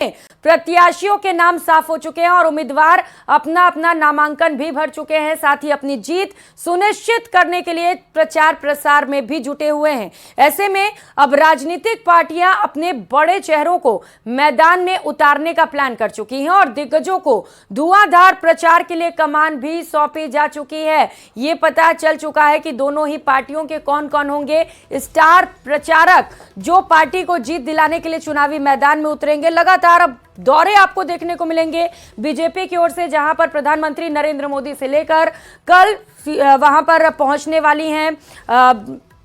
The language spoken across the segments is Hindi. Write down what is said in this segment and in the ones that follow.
प्रत्याशियों के नाम साफ हो चुके हैं और उम्मीदवार अपना अपना नामांकन भी भर चुके हैं। साथ ही अपनी जीत सुनिश्चित करने के लिए प्रचार प्रसार में भी जुटे हुए हैं। ऐसे में अब राजनीतिक पार्टियां अपने बड़े चेहरों को मैदान में उतारने का प्लान कर चुकी हैं और दिग्गजों को धुआंधार प्रचार के लिए कमान भी सौंपी जा चुकी है। ये पता चल चुका है कि दोनों ही पार्टियों के कौन कौन होंगे स्टार प्रचारक जो पार्टी को जीत दिलाने के लिए चुनावी मैदान में उतरेंगे। लगातार अब दौरे आपको देखने को मिलेंगे बीजेपी की ओर से, जहां पर प्रधानमंत्री नरेंद्र मोदी से लेकर कल वहां पर पहुंचने वाली हैं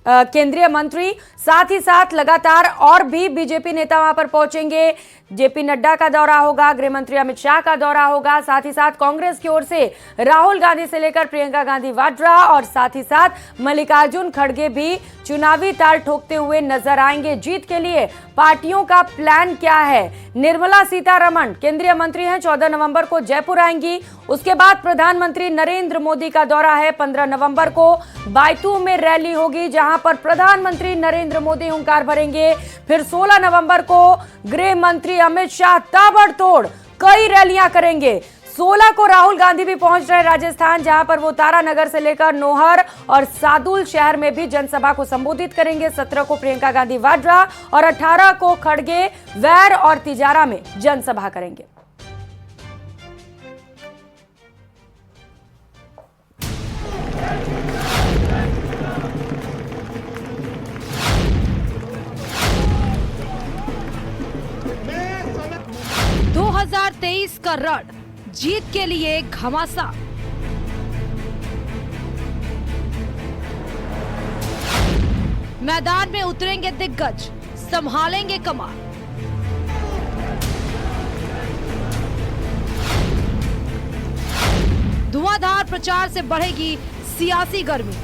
केंद्रीय मंत्री। साथ ही साथ लगातार और भी बीजेपी नेता वहां पर पहुंचेंगे। जेपी नड्डा का दौरा होगा, गृह मंत्री अमित शाह का दौरा होगा। साथ ही साथ कांग्रेस की ओर से राहुल गांधी से लेकर प्रियंका गांधी वाड्रा और साथ ही साथ मल्लिकार्जुन खड़गे भी चुनावी ताल ठोकते हुए नजर आएंगे। जीत के लिए पार्टियों का प्लान क्या है? निर्मला सीतारमण केंद्रीय मंत्री हैं, 14 नवंबर को जयपुर आएंगी। उसके बाद प्रधानमंत्री नरेंद्र मोदी का दौरा है। 15 नवंबर को बायतू में रैली होगी जहां पर प्रधानमंत्री नरेंद्र मोदी हुंकार भरेंगे। फिर 16 नवंबर को गृह मंत्री अमित शाह ताबड़तोड़ कई रैलियां करेंगे। 16 को राहुल गांधी भी पहुंच रहे राजस्थान, जहां पर वो तारानगर से लेकर नोहर और सादुल शहर में भी जनसभा को संबोधित करेंगे। 17 को प्रियंका गांधी वाड्रा और 18 को खड़गे वैर और तिजारा में जनसभा करेंगे। का रण जीत के लिए घमासान। मैदान में उतरेंगे दिग्गज, संभालेंगे कमान। धुआंधार प्रचार से बढ़ेगी सियासी गर्मी।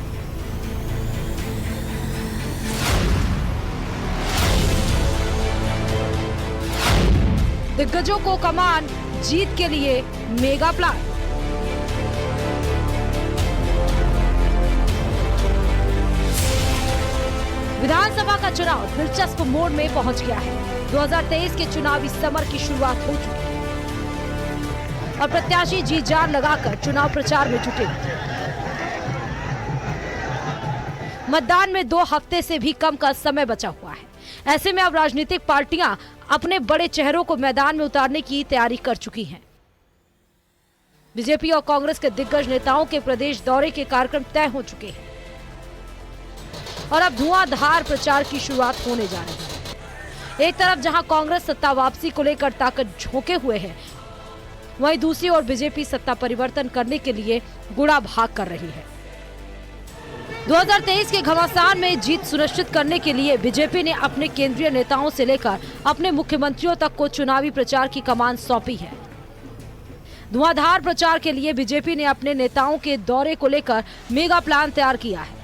दिग्गजों को कमान, जीत के लिए मेगा प्लान। विधानसभा का चुनाव दिलचस्प मोड़ में पहुंच गया है। 2023 के चुनावी समर की शुरुआत हो चुकी है और प्रत्याशी जी जान लगाकर चुनाव प्रचार में जुटे। मतदान में 2 हफ्ते से भी कम का समय बचा हुआ है। ऐसे में अब राजनीतिक पार्टियां अपने बड़े चेहरों को मैदान में उतारने की तैयारी कर चुकी हैं। बीजेपी और कांग्रेस के दिग्गज नेताओं के प्रदेश दौरे के कार्यक्रम तय हो चुके हैं और अब धुआंधार प्रचार की शुरुआत होने जा रही है। एक तरफ जहां कांग्रेस सत्ता वापसी को लेकर ताकत झोंके हुए है, वहीं दूसरी ओर बीजेपी सत्ता परिवर्तन करने के लिए गुड़ा भाग कर रही है। 2023 के घमासान में जीत सुनिश्चित करने के लिए बीजेपी ने अपने केंद्रीय नेताओं से लेकर अपने मुख्यमंत्रियों तक को चुनावी प्रचार की कमान सौंपी है। धुआंधार प्रचार के लिए बीजेपी ने अपने नेताओं के दौरे को लेकर मेगा प्लान तैयार किया है।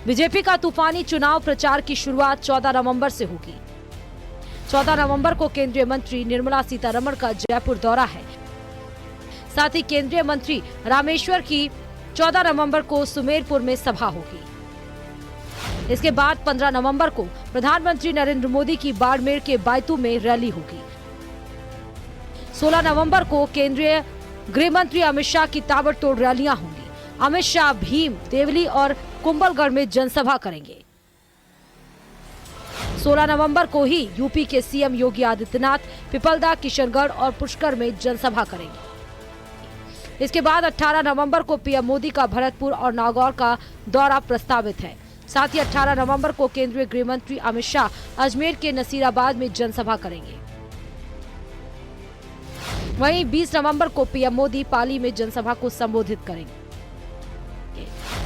बीजेपी का तूफानी चुनाव प्रचार की शुरुआत 14 नवंबर से होगी। 14 नवंबर को केंद्रीय मंत्री निर्मला सीतारमण का जयपुर दौरा है। साथ ही केंद्रीय मंत्री रामेश्वर की 14 नवंबर को सुमेरपुर में सभा होगी। इसके बाद 15 नवंबर को प्रधानमंत्री नरेंद्र मोदी की बाड़मेर के बायतू में रैली होगी। 16 नवंबर को केंद्रीय गृह मंत्री अमित शाह की ताबड़तोड़ रैलियां होंगी। अमित शाह भीम, देवली और कुंभलगढ़ में जनसभा करेंगे। 16 नवंबर को ही यूपी के सीएम योगी आदित्यनाथ पिपलदा, किशनगढ़ और पुष्कर में जनसभा करेंगे। इसके बाद 18 नवंबर को पीएम मोदी का भरतपुर और नागौर का दौरा प्रस्तावित है। साथ ही 18 नवंबर को केंद्रीय गृह मंत्री अमित शाह अजमेर के नसीराबाद में जनसभा करेंगे। वहीं 20 नवंबर को पीएम मोदी पाली में जनसभा को संबोधित करेंगे।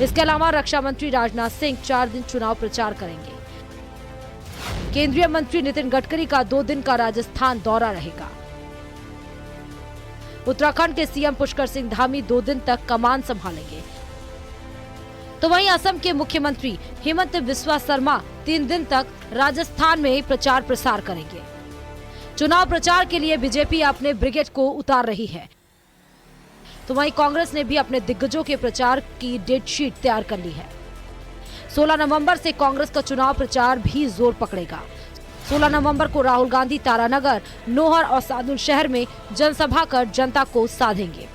इसके अलावा रक्षा मंत्री राजनाथ सिंह 4 दिन चुनाव प्रचार करेंगे। केंद्रीय मंत्री नितिन गडकरी का 2 दिन का राजस्थान दौरा रहेगा। उत्तराखंड के सीएम पुष्कर सिंह धामी 2 दिन तक कमान संभालेंगे। तो वहीं असम के मुख्यमंत्री हेमंत बिस्वा शर्मा 3 दिन तक राजस्थान में प्रचार प्रसार करेंगे। चुनाव प्रचार के लिए बीजेपी अपने ब्रिगेड को उतार रही है, तो वहीं कांग्रेस ने भी अपने दिग्गजों के प्रचार की डेट शीट तैयार कर ली है। 16 नवंबर से कांग्रेस का चुनाव प्रचार भी जोर पकड़ेगा। 16 नवंबर को राहुल गांधी तारानगर, नोहर और सादुल शहर में जनसभा कर जनता को साधेंगे।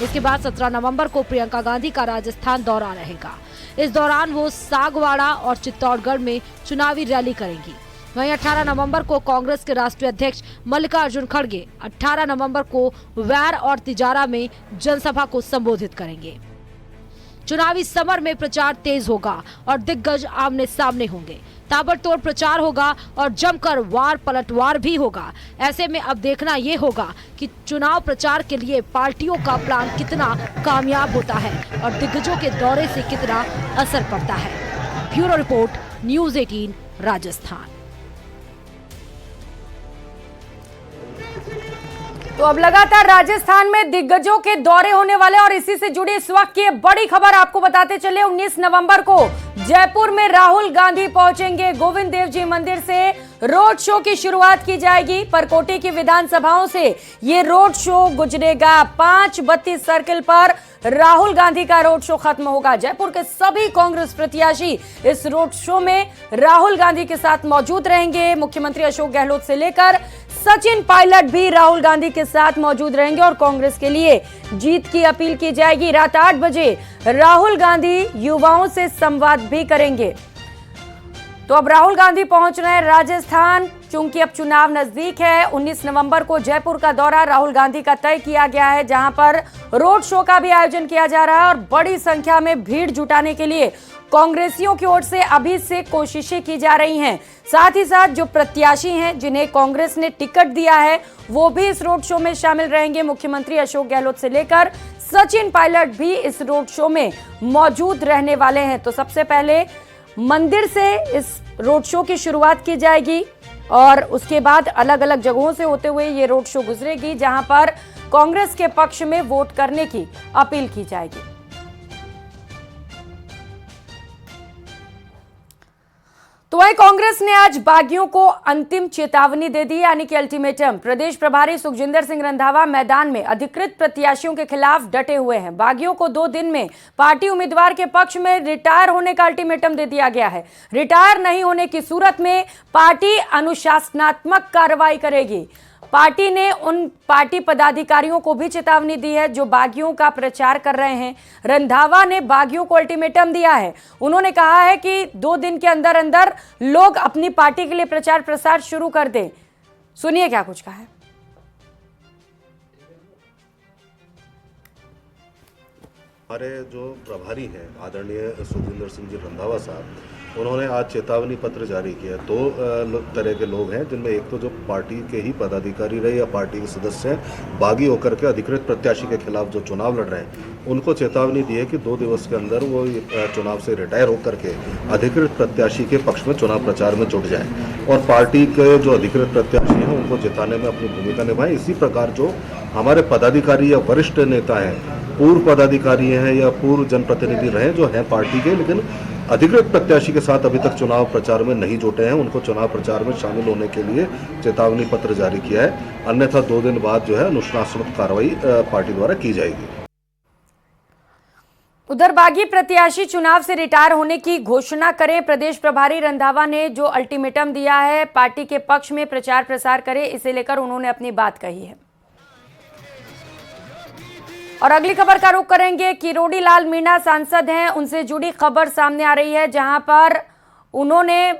इसके बाद 17 नवंबर को प्रियंका गांधी का राजस्थान दौरा रहेगा। इस दौरान वो सागवाड़ा और चित्तौड़गढ़ में चुनावी रैली करेंगी। वहीं 18 नवंबर को कांग्रेस के राष्ट्रीय अध्यक्ष मल्लिकार्जुन खड़गे 18 नवंबर को वैर और तिजारा में जनसभा को संबोधित करेंगे। चुनावी समर में प्रचार तेज होगा और दिग्गज आमने सामने होंगे। ताबड़तोड़ प्रचार होगा और जमकर वार पलटवार भी होगा। ऐसे में अब देखना ये होगा कि चुनाव प्रचार के लिए पार्टियों का प्लान कितना कामयाब होता है और दिग्गजों के दौरे से कितना असर पड़ता है। Bureau report, news 18 Rajasthan. तो अब लगातार राजस्थान में दिग्गजों के दौरे होने वाले और इसी से जुड़ी इस वक्त की बड़ी खबर आपको बताते चले। 19 नवंबर को जयपुर में राहुल गांधी पहुंचेंगे। गोविंद देव जी मंदिर से रोड शो की शुरुआत की जाएगी। परकोटी की विधानसभाओं से ये रोड शो गुजरेगा। 532 सर्किल पर राहुल गांधी का रोड शो खत्म होगा। जयपुर के सभी कांग्रेस प्रत्याशी इस रोड शो में राहुल गांधी के साथ मौजूद रहेंगे। मुख्यमंत्री अशोक गहलोत से लेकर सचिन पायलट भी राहुल गांधी के साथ मौजूद रहेंगे और कांग्रेस के लिए जीत की अपील की जाएगी। रात 8 बजे राहुल गांधी युवाओं से संवाद भी करेंगे। तो अब राहुल गांधी पहुंच रहे हैं राजस्थान, चूंकि अब चुनाव नजदीक है। 19 नवंबर को जयपुर का दौरा राहुल गांधी का तय किया गया है, जहां पर रोड शो का भी आयोजन किया जा रहा है और बड़ी संख्या में भीड़ जुटाने के लिए कांग्रेसियों की ओर से अभी से कोशिशें की जा रही हैं। साथ ही साथ जो प्रत्याशी हैं जिन्हें कांग्रेस ने टिकट दिया है वो भी इस रोड शो में शामिल रहेंगे। मुख्यमंत्री अशोक गहलोत से लेकर सचिन पायलट भी इस रोड शो में मौजूद रहने वाले हैं। तो सबसे पहले मंदिर से इस रोड शो की शुरुआत की जाएगी और उसके बाद अलग अलग जगहों से होते हुए ये रोड शो गुजरेगी, जहां पर कांग्रेस के पक्ष में वोट करने की अपील की जाएगी। तो वही कांग्रेस ने आज बागियों को अंतिम चेतावनी दे दी, यानी कि अल्टीमेटम। प्रदेश प्रभारी सुखजिंदर सिंह रंधावा मैदान में अधिकृत प्रत्याशियों के खिलाफ डटे हुए हैं। बागियों को 2 दिन में पार्टी उम्मीदवार के पक्ष में रिटायर होने का अल्टीमेटम दे दिया गया है। रिटायर नहीं होने की सूरत में पार्टी अनुशासनात्मक कार्रवाई करेगी। पार्टी ने उन पार्टी पदाधिकारियों को भी चेतावनी दी है जो बागियों का प्रचार कर रहे हैं। रंधावा ने बागियों को अल्टीमेटम दिया है। उन्होंने कहा है कि 2 दिन के अंदर अंदर लोग अपनी पार्टी के लिए प्रचार प्रसार शुरू कर दें। सुनिए क्या कुछ कहा है। हमारे जो प्रभारी हैं आदरणीय सुखजिंदर सिंह जी रंधावा साहब, उन्होंने आज चेतावनी पत्र जारी किया। 2 तरह के लोग हैं, जिनमें एक तो जो पार्टी के ही पदाधिकारी रहे या पार्टी के सदस्य हैं, बागी होकर के अधिकृत प्रत्याशी के खिलाफ जो चुनाव लड़ रहे हैं, उनको चेतावनी दी है कि 2 दिवस के अंदर वो चुनाव से रिटायर होकर के अधिकृत प्रत्याशी के पक्ष में चुनाव प्रचार में जुट जाएं और पार्टी के जो अधिकृत प्रत्याशी हैं उनको जिताने में अपनी भूमिका निभाएं। इसी प्रकार जो हमारे पदाधिकारी या वरिष्ठ नेता हैं, पूर्व पदाधिकारी हैं या पूर्व जनप्रतिनिधि रहे जो हैं पार्टी के, लेकिन अधिकृत प्रत्याशी के साथ अभी तक चुनाव प्रचार में नहीं जुटे हैं, उनको चुनाव प्रचार में शामिल होने के लिए चेतावनी पत्र जारी किया है। अन्यथा 2 दिन बाद जो है अनुशासनात्मक कार्रवाई पार्टी द्वारा की जाएगी। उधर बागी प्रत्याशी चुनाव से रिटायर होने की घोषणा करें, प्रदेश प्रभारी रंधावा ने जो अल्टीमेटम दिया है पार्टी के पक्ष में प्रचार प्रसार करे, इसे लेकर उन्होंने अपनी बात कही है। और अगली खबर का रुख करेंगे। किरोड़ी लाल मीणा सांसद हैं, उनसे जुड़ी खबर सामने आ रही है, जहां पर उन्होंने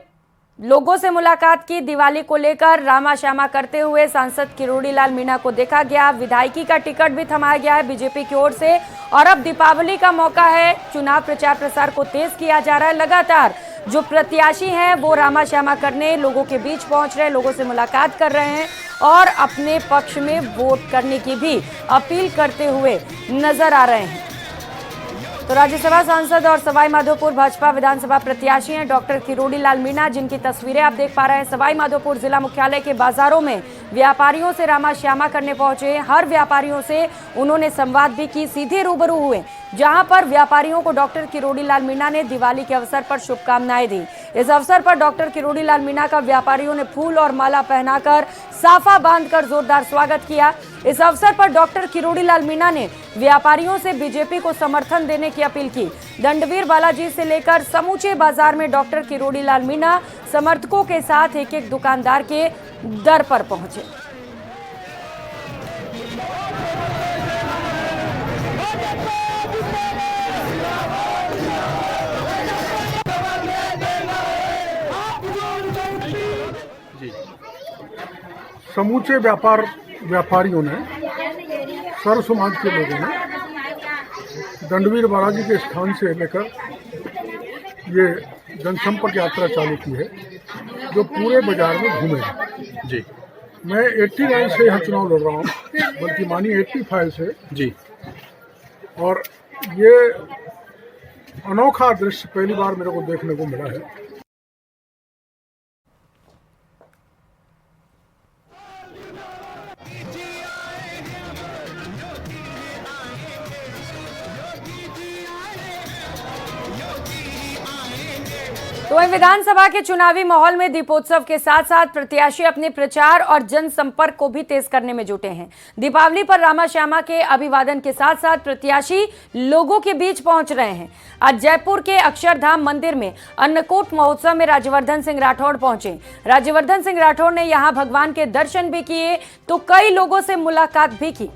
लोगों से मुलाकात की। दिवाली को लेकर रामा श्यामा करते हुए सांसद किरोड़ी लाल मीणा को देखा गया। विधायकी का टिकट भी थमाया गया है बीजेपी की ओर से और अब दीपावली का मौका है, चुनाव प्रचार प्रसार को तेज किया जा रहा है। लगातार जो प्रत्याशी हैं वो रामा श्यामा करने लोगों के बीच पहुंच रहे हैं, लोगों से मुलाकात कर रहे हैं और अपने पक्ष में वोट करने की भी अपील करते हुए नजर आ रहे हैं। तो राज्यसभा सांसद और सवाई माधोपुर भाजपा विधानसभा प्रत्याशी हैं डॉक्टर किरोड़ी लाल मीणा, जिनकी तस्वीरें आप देख पा रहे हैं। सवाई माधोपुर जिला मुख्यालय के बाजारों में व्यापारियों से रामा श्यामा करने पहुंचे। हर व्यापारियों से उन्होंने संवाद भी की, सीधे रूबरू हुए, जहां पर व्यापारियों को डॉक्टर किरोड़ी लाल मीणा ने दिवाली के अवसर पर शुभकामनाएं दी। इस अवसर पर डॉक्टर किरोड़ी लाल मीणा का व्यापारियों ने फूल और माला पहनाकर साफा बांधकर जोरदार स्वागत किया। इस अवसर पर डॉक्टर किरोड़ी लाल मीणा ने व्यापारियों से बीजेपी को समर्थन देने की अपील की। दंडवीर बालाजी से लेकर समूचे बाजार में डॉक्टर किरोड़ी लाल मीणा समर्थकों के साथ एक एक दुकानदार के दर पर पहुंचे। समूचे व्यापारियों ने, सर्व समाज के लोगों ने दंडवीर बालाजी के स्थान से लेकर ये जनसंपर्क यात्रा चालू की है, जो पूरे बाजार में घूमेगा। जी, मैं 89 से यहाँ चुनाव लड़ रहा हूँ, बल्कि मानिए 85 से। जी, और ये अनोखा दृश्य पहली बार मेरे को देखने को मिला है। तो वहीं विधानसभा के चुनावी माहौल में दीपोत्सव के साथ साथ प्रत्याशी अपने प्रचार और जनसंपर्क को भी तेज करने में जुटे हैं। दीपावली पर रामा श्यामा के अभिवादन के साथ साथ प्रत्याशी लोगों के बीच पहुंच रहे हैं। आज जयपुर के अक्षरधाम मंदिर में अन्नकूट महोत्सव में राज्यवर्धन सिंह राठौड़ पहुंचे। राज्यवर्धन सिंह राठौड़ ने यहां भगवान के दर्शन भी किए तो कई लोगों से मुलाकात भी की।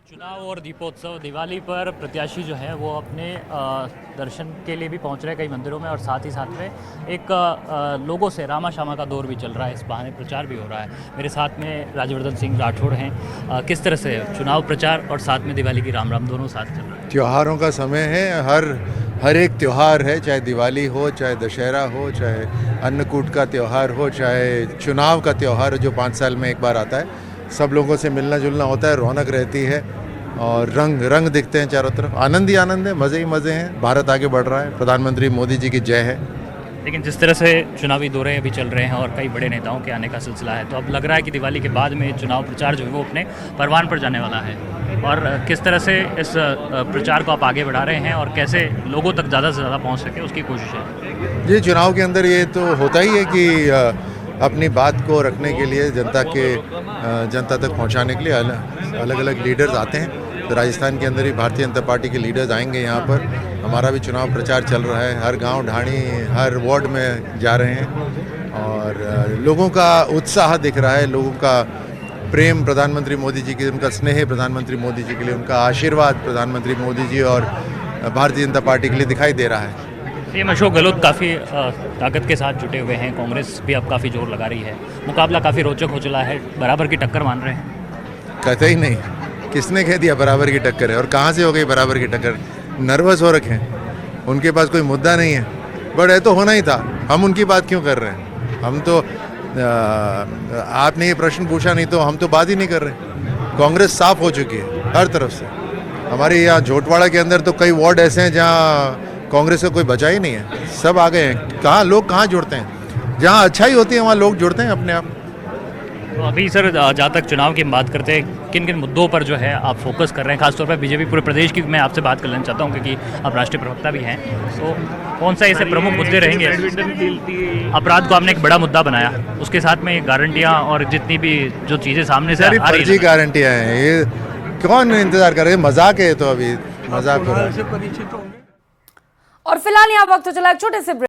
चुनाव और दीपोत्सव दिवाली पर प्रत्याशी जो है वो अपने दर्शन के लिए भी पहुंच रहे हैं कई मंदिरों में, और साथ ही साथ में एक लोगों से रामा श्यामा का दौर भी चल रहा है। इस बहाने प्रचार भी हो रहा है। मेरे साथ में राज्यवर्धन सिंह राठौड़ हैं। किस तरह से चुनाव प्रचार और साथ में दिवाली की राम राम दोनों साथ चल रहा है? त्योहारों का समय है, हर एक त्यौहार है, चाहे दिवाली हो, चाहे दशहरा हो, चाहे अन्नकूट का त्यौहार हो, चाहे चुनाव का त्यौहार हो जो 5 साल में एक बार आता है। सब लोगों से मिलना जुलना होता है, रौनक रहती है और रंग दिखते हैं चारों तरफ। आनंद ही आनंद है, मज़े ही मज़े हैं। भारत आगे बढ़ रहा है, प्रधानमंत्री मोदी जी की जय है। लेकिन जिस तरह से चुनावी दौरे अभी चल रहे हैं और कई बड़े नेताओं के आने का सिलसिला है, तो अब लग रहा है कि दिवाली के बाद में चुनाव प्रचार जो है वो अपने परवान पर जाने वाला है। और किस तरह से इस प्रचार को आप आगे बढ़ा रहे हैं और कैसे लोगों तक ज़्यादा से ज़्यादा पहुँच सके उसकी कोशिश है? जी, चुनाव के अंदर ये तो होता ही है कि अपनी बात को रखने के लिए जनता तक पहुंचाने के लिए अलग अलग लीडर्स आते हैं। तो राजस्थान के अंदर ही भारतीय जनता पार्टी के लीडर्स आएंगे यहाँ पर। हमारा भी चुनाव प्रचार चल रहा है, हर गांव ढाणी हर वार्ड में जा रहे हैं और लोगों का उत्साह दिख रहा है, लोगों का प्रेम प्रधानमंत्री मोदी जी के, उनका स्नेह प्रधानमंत्री मोदी जी के लिए, उनका आशीर्वाद प्रधानमंत्री मोदी जी और भारतीय जनता पार्टी के लिए दिखाई दे रहा है। सीएम अशोक गहलोत काफ़ी ताकत के साथ जुटे हुए हैं, कांग्रेस भी अब काफ़ी जोर लगा रही है, मुकाबला काफ़ी रोचक हो चला है, बराबर की टक्कर मान रहे हैं? कहते ही नहीं, किसने कह दिया बराबर की टक्कर है और कहाँ से हो गई बराबर की टक्कर? नर्वस हो रखे हैं, उनके पास कोई मुद्दा नहीं है, बट ये तो होना ही था। हम उनकी बात क्यों कर रहे हैं? हम तो आपने ये प्रश्न पूछा नहीं तो हम तो बात ही नहीं कर रहे। कांग्रेस साफ हो चुकी है हर तरफ से। हमारे यहाँ झोटवाड़ा के अंदर तो कई वार्ड ऐसे हैं जहाँ कांग्रेस का कोई बचा ही नहीं है, सब आ गए हैं। लोग कहाँ जुड़ते हैं? जहाँ अच्छाई होती है वहाँ लोग जुड़ते हैं अपने आप। तो अभी सर जहाँ तक चुनाव की बात करते हैं, किन किन मुद्दों पर जो है आप फोकस कर रहे हैं? खासतौर पर बीजेपी पूरे प्रदेश की मैं आपसे बात कर लेना चाहता हूँ क्योंकि आप राष्ट्रीय प्रवक्ता भी हैं। तो कौन सा ऐसे प्रमुख मुद्दे रहेंगे? अपराध को आपने एक बड़ा मुद्दा बनाया, उसके साथ में गारंटियाँ और जितनी भी जो चीज़ें सामने से आ रही हैं, गारंटियाँ हैं, ये कौन इंतजार कर रहे हैं? मजाक है, तो अभी मजाक हो रहा है। और फिलहाल यहाँ वक्त चला छोटे से